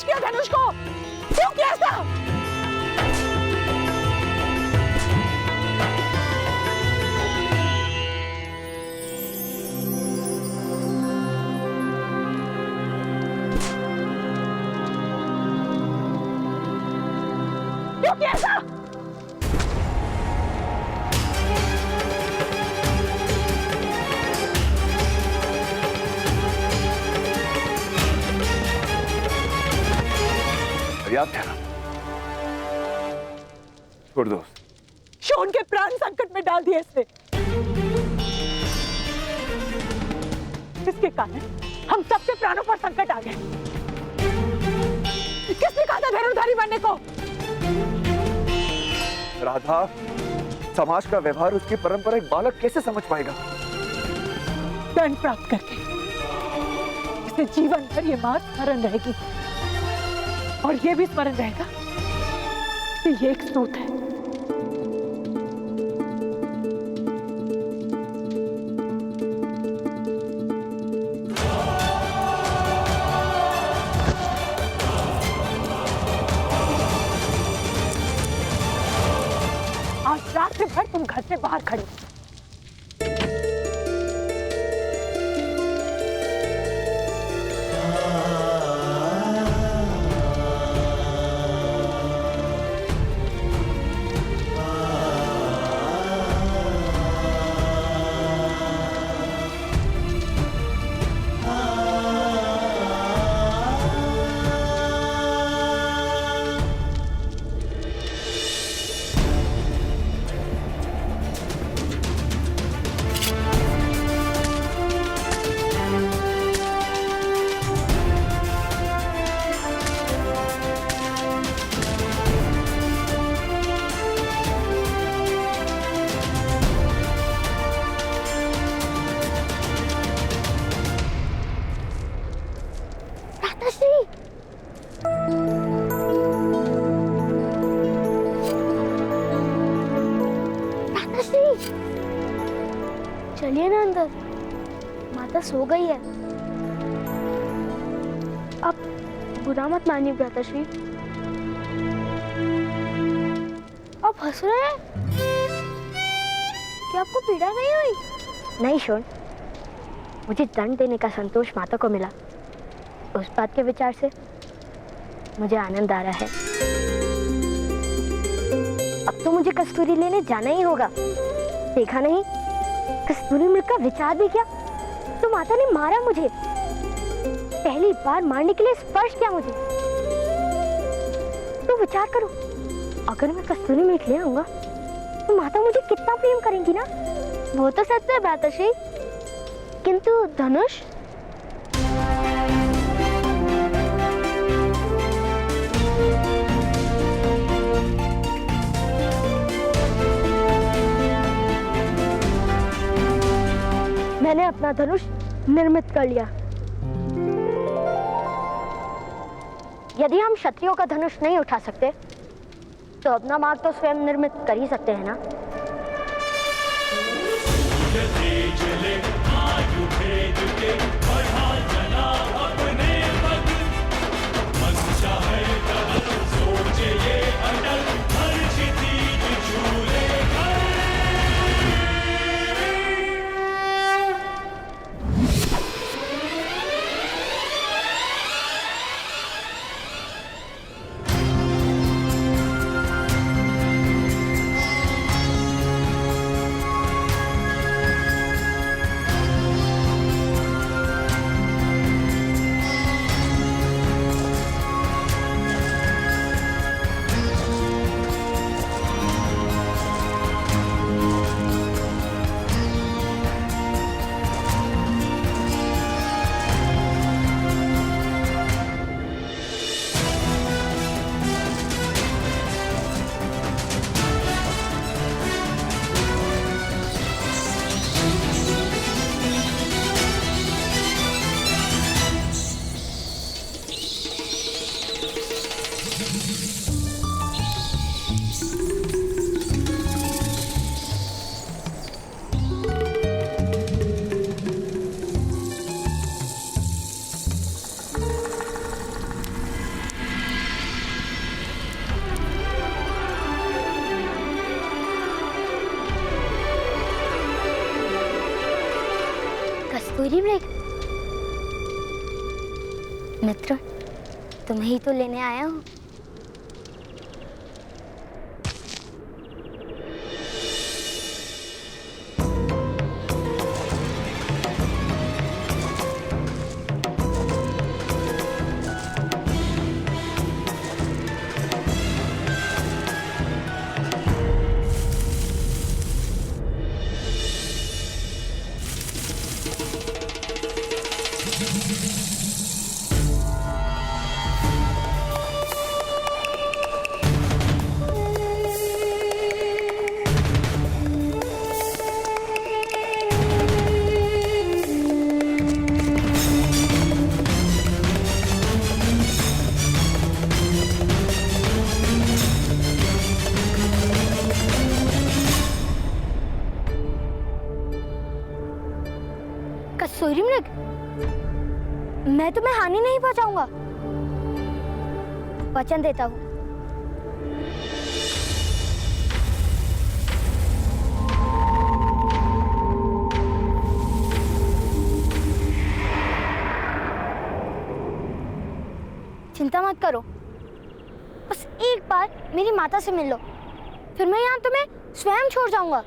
Wish किया धनुष को? क्यों किया ऐसा? क्यों किया ऐसा? याद था ना, छोड़ दो। शोन के प्राण संकट में डाल दिए इसने। इसके कारण हम सबके प्राणों पर संकट आ गए। किसने कहा था धनुर्धारी बनने को? राधा, समाज का व्यवहार, उसकी परंपरा एक बालक कैसे समझ पाएगा? दंड प्राप्त करके इसे जीवन भर ये मार स्मरण रहेगी, और ये भी स्मरण रहेगा कि ये एक सूत है। आज रात भर तुम घर से बाहर खड़े हो। चलिए ना अंदर, माता सो गई है। आप बुरा मत मानिए भ्राताश्री। आप हंस रहे हैं? क्या आपको पीड़ा नहीं हुई? नहीं शोन, मुझे दंड देने का संतोष माता को मिला। उस बात के विचार से मुझे आनंद आ रहा है। अब तो मुझे कस्तूरी लेने जाना ही होगा। देखा नहीं, कस्तूरी मृग का विचार भी किया तो माता ने मारा मुझे। पहली बार मारने के लिए स्पर्श किया मुझे। तो विचार करो, अगर मैं कस्तूरी मृग ले आऊंगा तो माता मुझे कितना प्रेम करेंगी ना। वो तो सच है भ्राताश्री, किंतु धनुष? मैंने अपना धनुष निर्मित कर लिया। यदि हम क्षत्रियों का धनुष नहीं उठा सकते तो अपना मार्ग तो स्वयं निर्मित कर ही सकते हैं ना। कस्तूरी मृग। मित्र, तुम्हें ही तो लेने आया हूँ। कस्तूरी मृग, मैं तुम्हें हानि नहीं पहुंचाऊंगा, वचन देता हूँ। चिंता मत करो, बस एक बार मेरी माता से मिल लो, फिर मैं यहाँ तुम्हें स्वयं छोड़ जाऊंगा।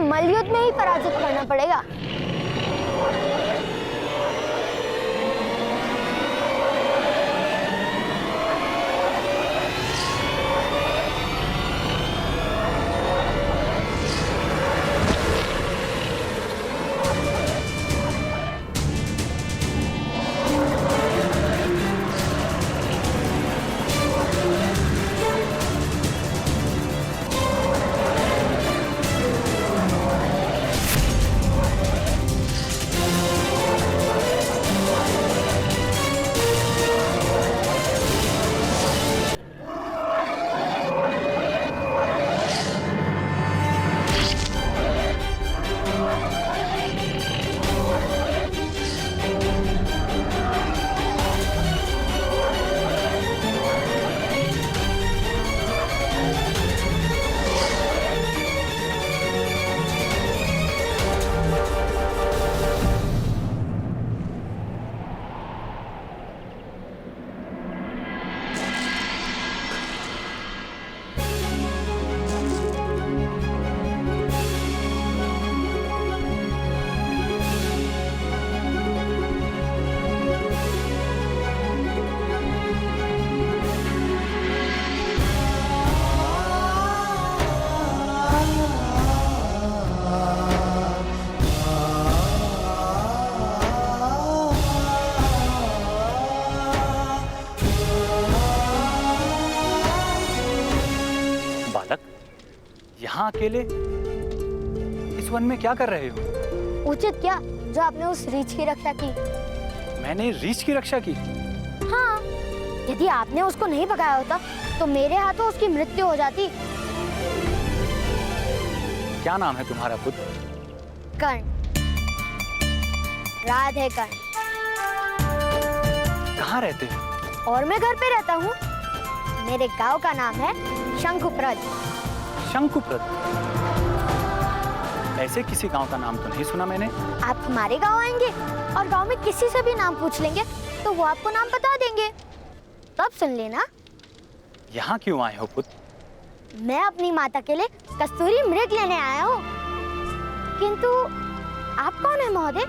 मलयुद्ध में ही पराजित करना पड़ेगा। यहाँ अकेले इस वन में क्या कर रहे हो? उचित क्या जो आपने उस रीछ की रक्षा की। मैंने रीछ की रक्षा की? हाँ, यदि आपने उसको नहीं भगाया होता तो मेरे हाथों उसकी मृत्यु हो जाती। क्या नाम है तुम्हारा पुत्र? कर्ण, राधे कर्ण। कहाँ रहते हो? और मैं घर पे रहता हूँ। मेरे गांव का नाम है शंकुप्रद। शंकुप्रद? ऐसे किसी गांव का नाम तो नहीं सुना मैंने। आप हमारे गांव आएंगे और गांव में किसी से भी नाम पूछ लेंगे तो वो आपको नाम बता देंगे, तब सुन लेना। यहाँ क्यों आए हो पुत्र? मैं अपनी माता के लिए कस्तूरी मृग लेने आया हूँ। किंतु आप कौन है महोदय?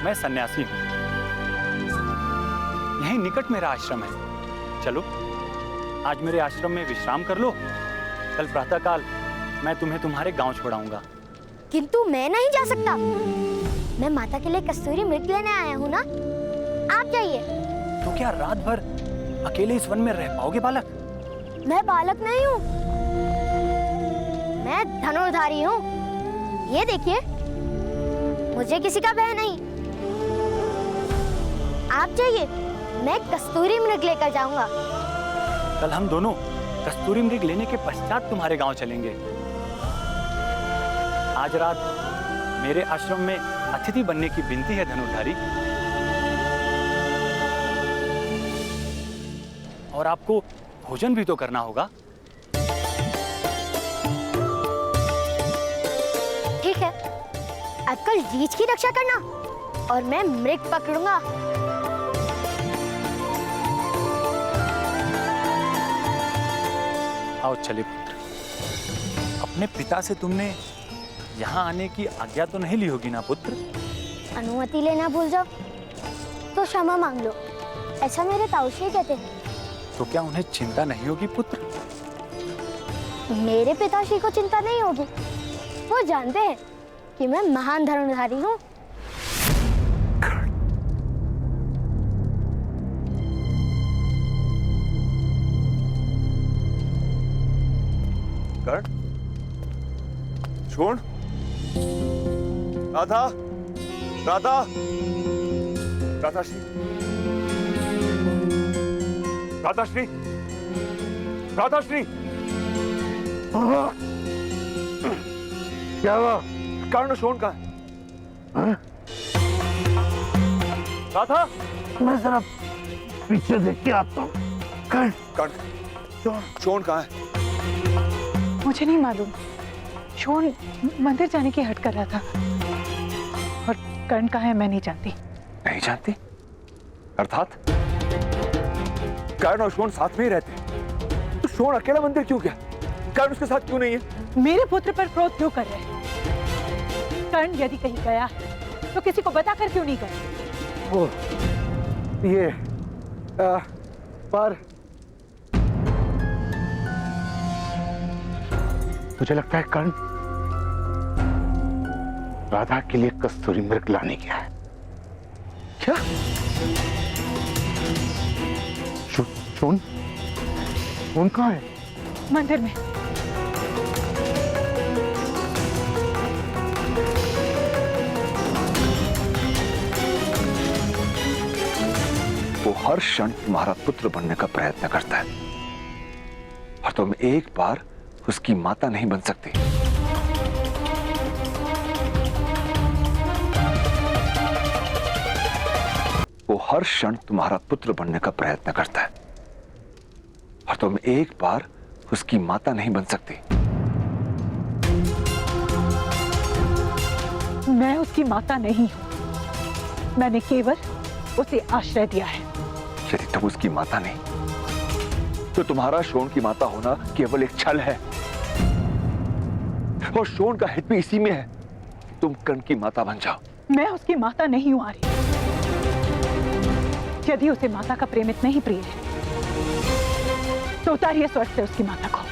मैं सन्यासी हूँ। यहीं निकट मेरा आश्रम है। चलो, आज मेरे आश्रम में विश्राम कर लो। कल प्रातःकाल मैं तुम्हें तुम्हारे गांव छोड़ाऊंगा। किंतु मैं नहीं जा सकता। मैं माता के लिए कस्तूरी मृग लेने आया हूँ ना। आप जाइए। तो क्या रात भर अकेले इस वन में रह पाओगे बालक? मैं बालक नहीं हूँ, मैं धनुर्धारी हूँ। ये देखिए, मुझे किसी का भय नहीं। आप जाइए, मैं कस्तूरी मृग लेकर जाऊंगा। कल हम दोनों कस्तूरी मृग लेने के पश्चात तुम्हारे गांव चलेंगे। आज रात मेरे आश्रम में अतिथि बनने की विनती है धनुर्धारी। और आपको भोजन भी तो करना होगा। ठीक है, अब कल रीछ की रक्षा करना और मैं मृग पकड़ूंगा। आओ चले पुत्र। अपने पिता से तुमने यहाँ आने की आज्ञा तो नहीं ली होगी ना पुत्र? अनुमति लेना भूल जाओ तो क्षमा मांग लो, ऐसा मेरे ताऊश्री कहते हैं। तो क्या उन्हें चिंता नहीं होगी पुत्र? मेरे पिताश्री को चिंता नहीं होगी। वो जानते हैं कि मैं महान धनुर्धारी हूँ। कर्ण, छोड़। राधा, राधा, राधाश्री, राधाश्री, राधाश्री। क्या हुआ? कर्ण शोण कहाँ है? हाँ? राधा, मैं जरा पीछे देख के आता हूँ। कर्ण, कर्ण, शोण कहाँ है? मुझे नहीं मालूम। शोण मंदिर जाने की हट कर रहा था। और कर्ण कहाँ है मैं नहीं जानती। नहीं जानती? अर्थात कर्ण और शोण साथ में ही रहते हैं। तो शोण अकेला मंदिर क्यों गया? कर्ण उसके साथ क्यों नहीं है? मेरे पुत्र पर क्रोध क्यों कर रहे हैं? कर्ण यदि कहीं गया है तो किसी को बताकर क्यों नहीं गया? वो ये पर मुझे लगता है कर्ण राधा के लिए कस्तूरी मृग लाने गया है। क्या? शोण कहाँ है? मंदिर में। वो हर क्षण तुम्हारा पुत्र बनने का प्रयत्न करता है और तुम एक बार उसकी माता नहीं बन सकती। वो हर क्षण तुम्हारा पुत्र बनने का प्रयत्न करता है और तुम एक बार उसकी माता नहीं बन सकती। मैं उसकी माता नहीं हूं। मैंने केवल उसे आश्रय दिया है। यदि तुम उसकी माता नहीं तो तुम्हारा शोण की माता होना केवल एक छल है और शोण का हित भी इसी में है। तुम कर्ण की माता बन जाओ। मैं उसकी माता नहीं हूं आर्य। यदि उसे माता का प्रेम इतना ही प्रिय है तो उतारिए स्वर्ग से उसकी माता को।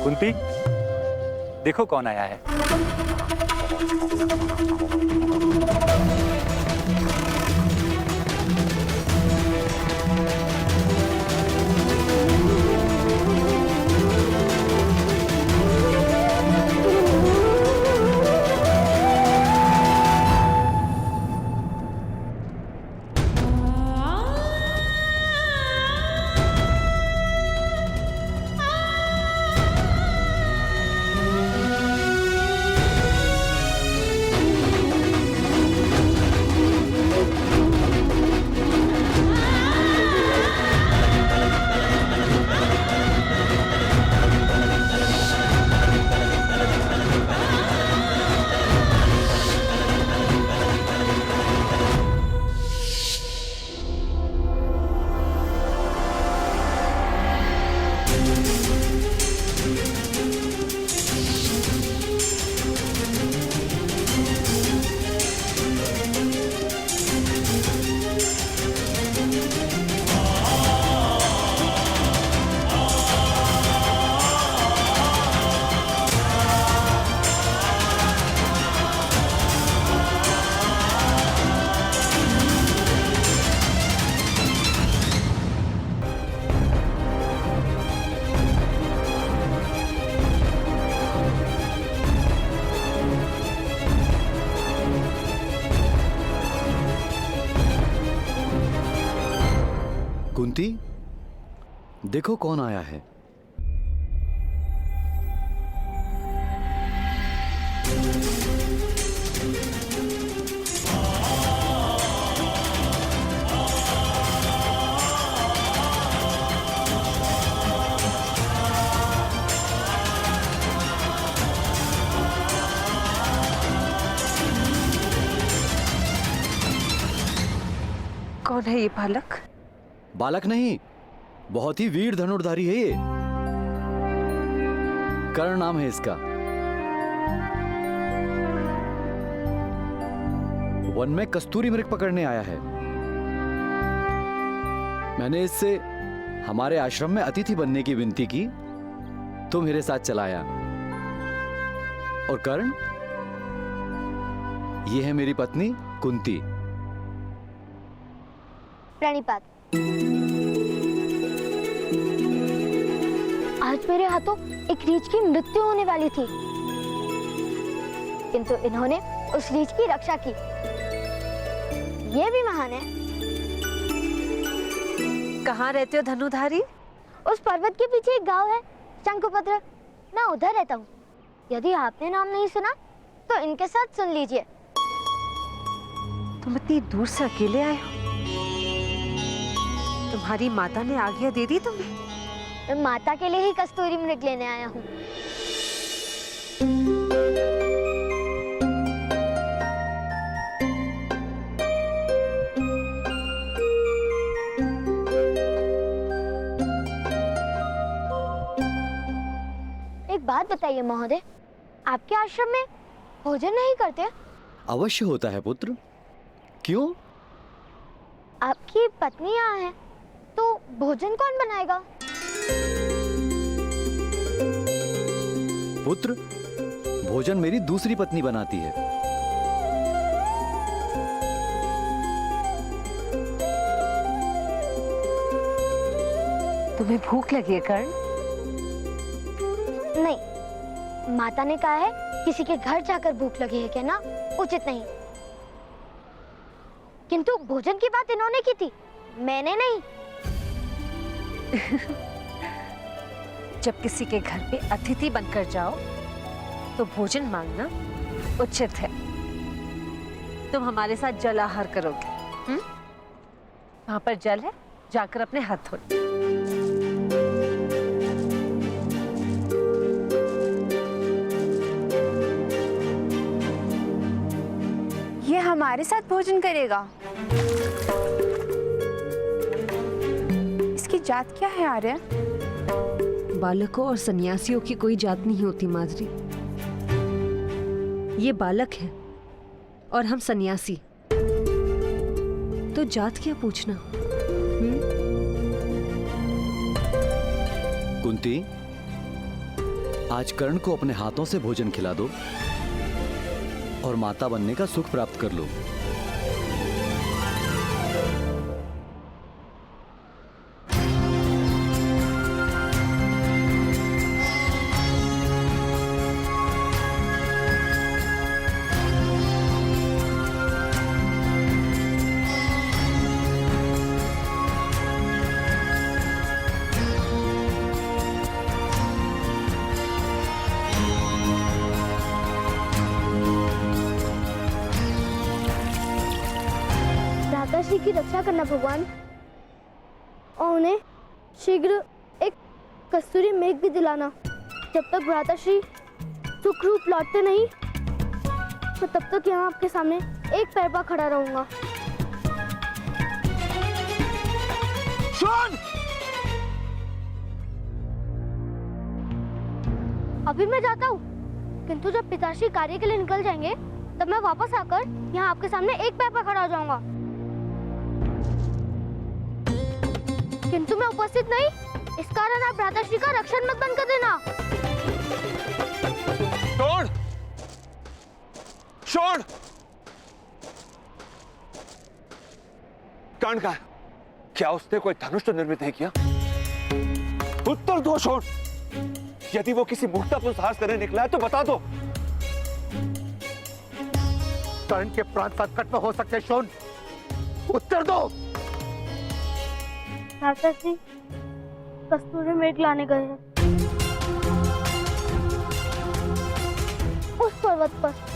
कुंती, देखो कौन आया है। कुंती, देखो कौन आया है। कौन है ये बालक? बालक नहीं, बहुत ही वीर धनुर्धारी है ये। कर्ण नाम है इसका। वन में कस्तूरी मृग पकड़ने आया है। मैंने इससे हमारे आश्रम में अतिथि बनने की विनती की तो मेरे साथ चलाया। और कर्ण, ये है मेरी पत्नी कुंती। प्रणिपात। आज मेरे हाथों एक रीछ की मृत्यु होने वाली थी, किंतु इन्होंने उस रीछ की रक्षा की। ये भी महान है। कहाँ रहते हो धनुधारी? उस पर्वत के पीछे एक गांव है, शंकुपत्र। मैं उधर रहता हूँ। यदि आपने नाम नहीं सुना तो इनके साथ सुन लीजिए। तुम इतनी दूर से अकेले आए हो? तुम्हारी माता ने आज्ञा दे दी तुम्हें? मैं माता के लिए ही कस्तूरी मृग लेने आया हूँ। एक बात बताइए महोदय, आपके आश्रम में भोजन नहीं करते? अवश्य होता है पुत्र। क्यों? आपकी पत्नी यहाँ है तो भोजन कौन बनाएगा? पुत्र, भोजन मेरी दूसरी पत्नी बनाती है। तुम्हें भूख लगी है कर्ण? नहीं, माता ने कहा है किसी के घर जाकर भूख लगी है कहना उचित नहीं। किंतु भोजन की बात इन्होंने की थी, मैंने नहीं। जब किसी के घर पे अतिथि बनकर जाओ तो भोजन मांगना उचित है। तुम हमारे साथ जल आहार करोगे। वहां पर जल है, जाकर अपने हाथ धो। ये हमारे साथ भोजन करेगा? इसकी जात क्या है आर्य? बालकों और सन्यासियों की कोई जात नहीं होती माधुरी। ये बालक है और हम सन्यासी, तो जात क्या पूछना? कुंती, आज कर्ण को अपने हाथों से भोजन खिला दो और माता बनने का सुख प्राप्त कर लो। भ्राताश्री की रक्षा करना भगवान, और उन्हें शीघ्र एक कस्तूरी मेघ भी दिलाना। जब तक भ्राताश्री सुखरूप लौटते नहीं, मैं तब तक यहाँ आपके सामने एक पैर पर खड़ा रहूंगा। सुन! अभी मैं जाता हूँ, किंतु जब पिताश्री कार्य के लिए निकल जाएंगे तब मैं वापस आकर यहाँ आपके सामने एक पैर पर खड़ा हो जाऊंगा। किंतु मैं उपस्थित नहीं, इस कारण आप भ्राताश्री का रक्षण मत बंद कर देना। छोड़! छोड़! कर्ण का, क्या उसने कोई धनुष तो निर्मित नहीं किया? उत्तर दो छोड़! यदि वो किसी मुक्ता पर साहस करने निकला है तो बता दो। कर्ण के प्राण संकट में हो सकते शोन, उत्तर दो। चाचा जी कस्तूरी मृग लाने गए हैं उस पर्वत पर।